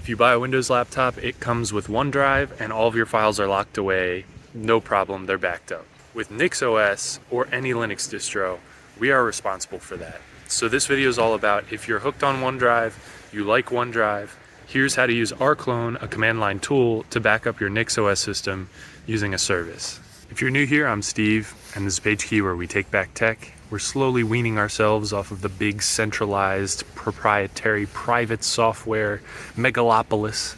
If you buy a Windows laptop, it comes with OneDrive and all of your files are locked away. No problem, they're backed up. With NixOS or any Linux distro, we are responsible for that. So this video is all about if you're hooked on OneDrive, you like OneDrive, here's how to use Rclone, a command line tool, to back up your NixOS system using a service. If you're new here, I'm Steve, and this is PageKey, where we take back tech. We're slowly weaning ourselves off of the big centralized, proprietary, private software megalopolis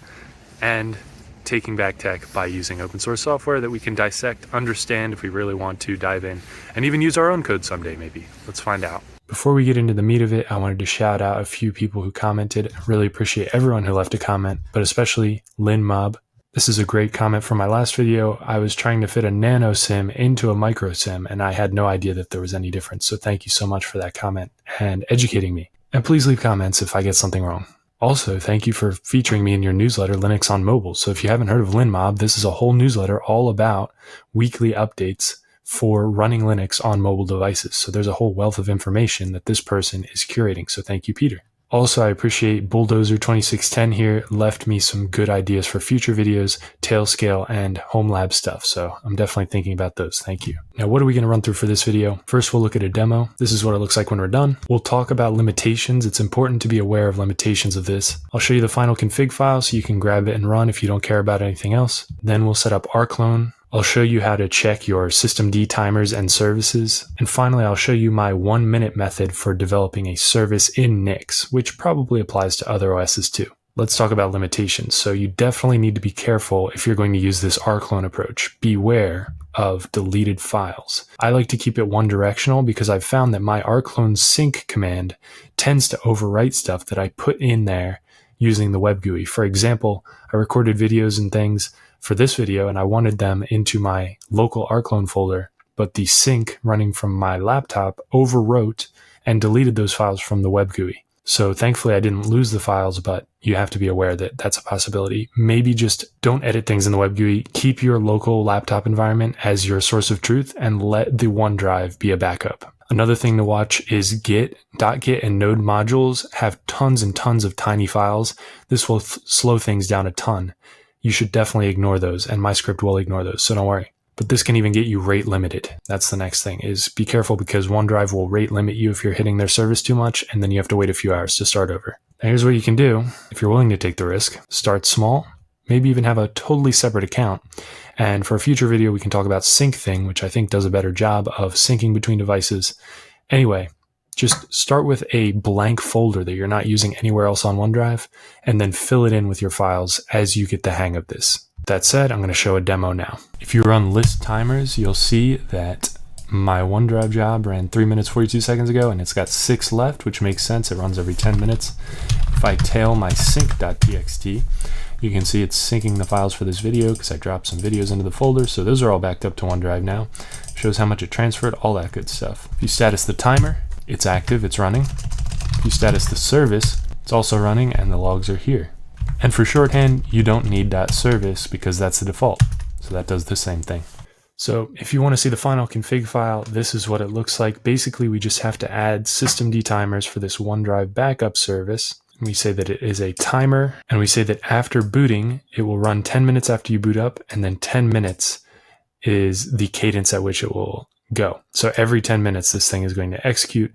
and taking back tech by using open source software that we can dissect, understand if we really want to, dive in, and even use our own code someday maybe. Let's find out. Before we get into the meat of it, I wanted to shout out a few people who commented. I really appreciate everyone who left a comment, but especially Lynn Mob. This is a great comment from my last video. I was trying to fit a nano SIM into a micro SIM, and I had no idea that there was any difference. So thank you so much for that comment and educating me. And please leave comments if I get something wrong. Also, thank you for featuring me in your newsletter, Linux on Mobile. So if you haven't heard of LinMob, this is a whole newsletter all about weekly updates for running Linux on mobile devices. So there's a whole wealth of information that this person is curating. So thank you, Peter. Also, I appreciate Bulldozer2610 here, left me some good ideas for future videos, Tailscale, and home lab stuff. So I'm definitely thinking about those. Thank you. Now, what are we going to run through for this video? First, we'll look at a demo. This is what it looks like when we're done. We'll talk about limitations. It's important to be aware of limitations of this. I'll show you the final config file so you can grab it and run if you don't care about anything else. Then we'll set up Rclone. I'll show you how to check your systemd timers and services. And finally, I'll show you my 1-minute method for developing a service in Nix, which probably applies to other OSs too. Let's talk about limitations. So you definitely need to be careful if you're going to use this Rclone approach. Beware of deleted files. I like to keep it one directional because I've found that my Rclone sync command tends to overwrite stuff that I put in there using the web GUI. For example, I recorded videos and things for this video, and I wanted them into my local Rclone folder, but the sync running from my laptop overwrote and deleted those files from the web GUI. So thankfully I didn't lose the files, but you have to be aware that that's a possibility. Maybe just don't edit things in the web GUI. Keep your local laptop environment as your source of truth and let the OneDrive be a backup. Another thing to watch is Git. .git and node modules have tons and tons of tiny files. This will slow things down a ton. You should definitely ignore those, and my script will ignore those, so don't worry. But this can even get you rate limited. That's the next thing, is be careful because OneDrive will rate limit you if you're hitting their service too much, and then you have to wait a few hours to start over. Now here's what you can do if you're willing to take the risk. Start small, maybe even have a totally separate account. And for a future video, we can talk about SyncThing, which I think does a better job of syncing between devices. Anyway, just start with a blank folder that you're not using anywhere else on OneDrive, and then fill it in with your files as you get the hang of this. That said, I'm going to show a demo now. If you run list timers, you'll see that my OneDrive job ran 3 minutes 42 seconds ago, and it's got 6 left, which makes sense. It runs every 10 minutes. If I tail my sync.txt, you can see it's syncing the files for this video because I dropped some videos into the folder. So those are all backed up to OneDrive now. Shows how much it transferred, all that good stuff. If you status the timer, it's active, it's running. If you status the service, it's also running, and the logs are here. And for shorthand, you don't need .service because that's the default. So that does the same thing. So if you want to see the final config file, this is what it looks like. Basically, we just have to add systemd timers for this OneDrive backup service. We say that it is a timer, and we say that after booting, it will run 10 minutes after you boot up, and then 10 minutes is the cadence at which it will go. So every 10 minutes, this thing is going to execute.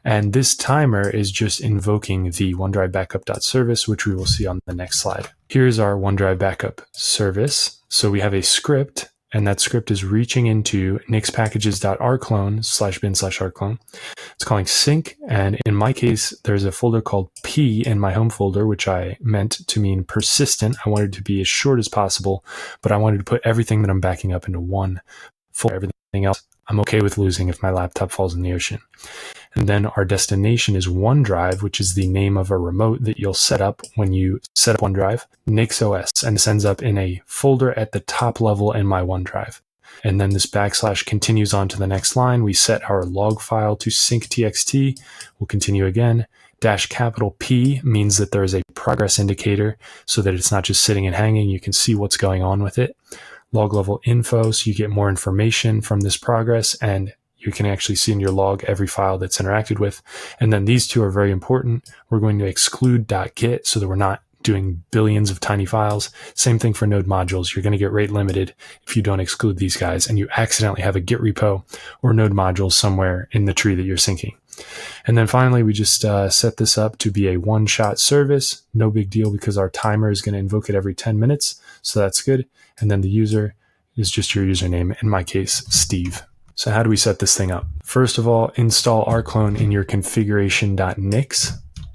And this timer is just invoking the OneDrive backup.service, which we will see on the next slide. Here's our OneDrive backup service. So we have a script, and that script is reaching into nixpackages.rclone/bin/rclone. It's calling sync. And in my case, there's a folder called P in my home folder, which I meant to mean persistent. I wanted it to be as short as possible, but I wanted to put everything that I'm backing up into one folder. Everything else I'm okay with losing if my laptop falls in the ocean. And then our destination is OneDrive, which is the name of a remote that you'll set up when you set up OneDrive, NixOS, and it sends up in a folder at the top level in my OneDrive. And then this / continues on to the next line. We set our log file to sync.txt. We'll continue again. $P means that there is a progress indicator so that it's not just sitting and hanging. You can see what's going on with it. Log level info, so you get more information from this progress, and you can actually see in your log every file that's interacted with. And then these two are very important. We're going to exclude .git so that we're not doing billions of tiny files. Same thing for node modules. You're going to get rate limited if you don't exclude these guys and you accidentally have a Git repo or node modules somewhere in the tree that you're syncing. And then finally, we just set this up to be a one-shot service. No big deal because our timer is going to invoke it every 10 minutes. So that's good. And then the user is just your username, in my case, Steve. So how do we set this thing up? First of all, install Rclone in your configuration.nix.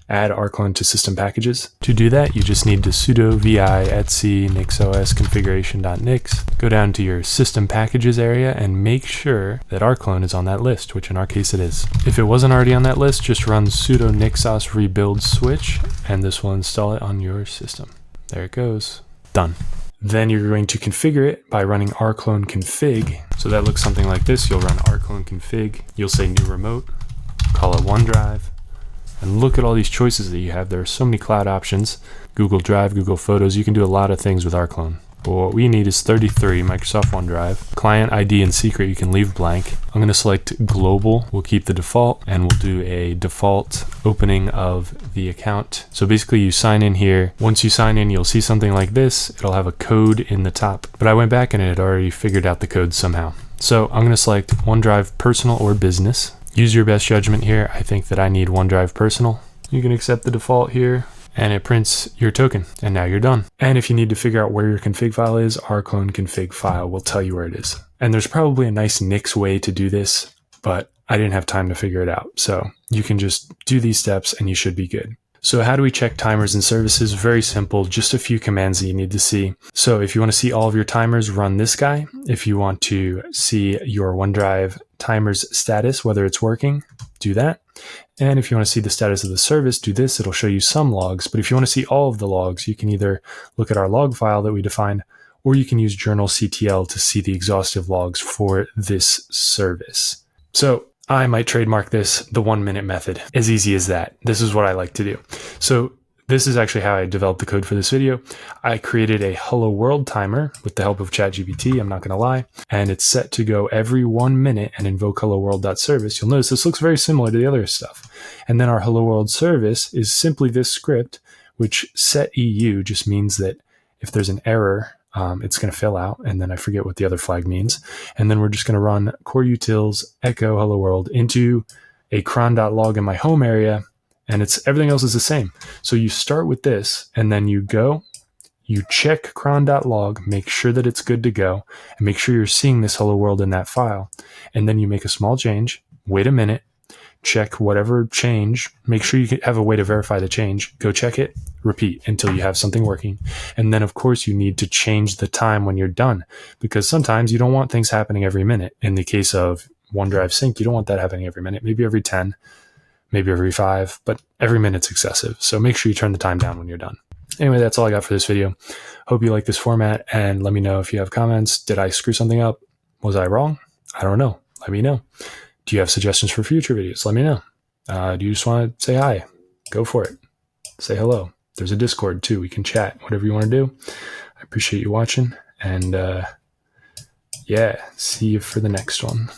Add Rclone to system packages. To do that, you just need to sudo vi etc NixOS configuration.nix. Go down to your system packages area and make sure that Rclone is on that list, which in our case it is. If it wasn't already on that list, just run sudo NixOS rebuild switch, and this will install it on your system. There it goes. Done. Then you're going to configure it by running rclone config. So that looks something like this. You'll run rclone config. You'll say new remote, call it OneDrive. And look at all these choices that you have. There are so many cloud options. Google Drive, Google Photos. You can do a lot of things with Rclone. But what we need is 33, Microsoft OneDrive. Client ID and secret you can leave blank. I'm going to select global. We'll keep the default and we'll do a default opening of the account. So basically you sign in here. Once you sign in, you'll see something like this. It'll have a code in the top. But I went back and it had already figured out the code somehow. So I'm going to select OneDrive Personal or Business. Use your best judgment here. I think that I need OneDrive Personal. You can accept the default here and it prints your token and now you're done. And if you need to figure out where your config file is, rclone config file will tell you where it is. And there's probably a nice Nix way to do this, but I didn't have time to figure it out. So you can just do these steps and you should be good. So how do we check timers and services? Very simple, just a few commands that you need to see. So if you want to see all of your timers, run this guy. If you want to see your OneDrive timers status, whether it's working, do that. And if you want to see the status of the service, do this. It'll show you some logs. But if you want to see all of the logs, you can either look at our log file that we defined, or you can use journalctl to see the exhaustive logs for this service. So I might trademark this, the 1 minute method. As easy as that. This is what I like to do. So this is actually how I developed the code for this video. I created a hello world timer with the help of ChatGPT, I'm not going to lie. And it's set to go every 1 minute and invoke hello world.service. You'll notice this looks very similar to the other stuff. And then our hello world service is simply this script, which set EU just means that if there's an error, it's going to fill out, and then I forget what the other flag means. And then we're just going to run core utils echo hello world into a cron.log in my home area, and everything else is the same. So you start with this, and then you check cron.log, make sure that it's good to go, and make sure you're seeing this hello world in that file. And then you make a small change, wait a minute, check whatever change, make sure you have a way to verify the change, go check it, repeat until you have something working. And then of course you need to change the time when you're done, because sometimes you don't want things happening every minute. In the case of OneDrive sync, you don't want that happening every minute, maybe every 10, maybe every 5, but every minute's excessive. So make sure you turn the time down when you're done. Anyway, that's all I got for this video. Hope you like this format, and let me know if you have comments. Did I screw something up? Was I wrong? I don't know. Let me know. Do you have suggestions for future videos? Let me know. Do you just want to say hi? Go for it. Say hello. There's a Discord too. We can chat, whatever you want to do. I appreciate you watching, and yeah, see you for the next one.